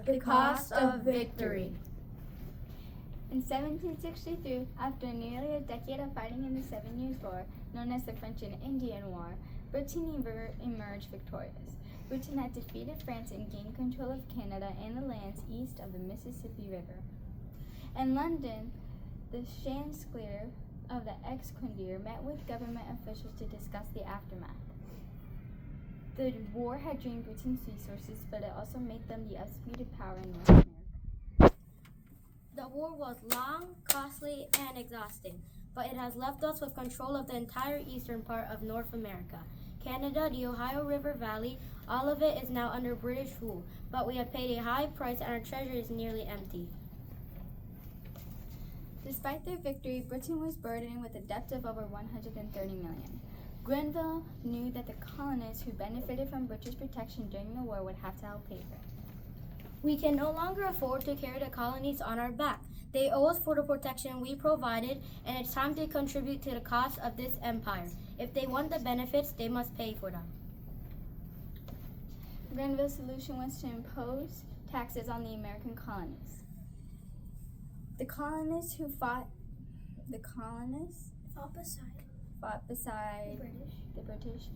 The Cost of Victory. In 1763, after nearly a decade of fighting in the 7 Years' War, known as the French and Indian War, Britain emerged victorious. Britain had defeated France and gained control of Canada and the lands east of the Mississippi River. In London, the Chancellor of the Ex-Queen's met with government officials to discuss the aftermath. The war had drained Britain's resources, but it also made them the undisputed power in North America. The war was long, costly, and exhausting, but it has left us with control of the entire eastern part of North America. Canada, the Ohio River Valley, all of it is now under British rule, but we have paid a high price and our treasure is nearly empty. Despite their victory, Britain was burdened with a debt of over $130 million. Grenville knew that the colonists who benefited from British protection during the war would have to help pay for it. We can no longer afford to carry the colonies on our back. They owe us for the protection we provided, and it's time to contribute to the cost of this empire. If they want the benefits, they must pay for them. Grenville's solution was to impose taxes on the American colonies. The colonists fought beside the British.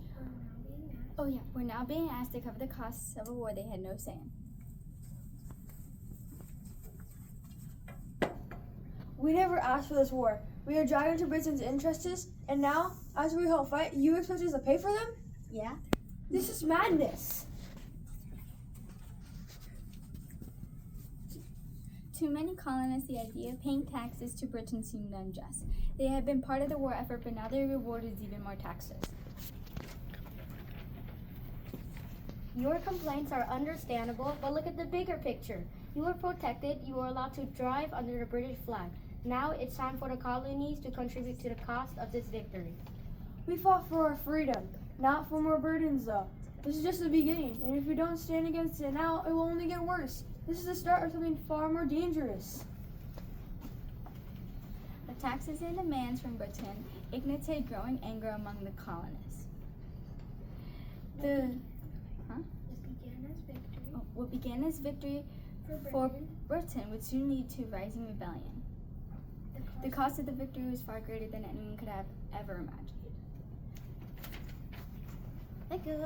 Were now being asked to cover the costs of a war they had no say in. We never asked for this war. We are dragged into Britain's interests, and now, after we help fight, you expect us to pay for them? Yeah? This is madness. To many colonists, the idea of paying taxes to Britain seemed unjust. They had been part of the war effort, but now their reward is even more taxes. Your complaints are understandable, but look at the bigger picture. You were protected, you were allowed to drive under the British flag. Now it's time for the colonies to contribute to the cost of this victory. We fought for our freedom, not for more burdens, though. This is just the beginning, and if we don't stand against it now, it will only get worse. This is the start of something far more dangerous. The taxes and demands from Britain ignited growing anger among the colonists. What began as victory for Britain would soon lead to rising rebellion. The cost of the victory was far greater than anyone could have ever imagined. Thank you.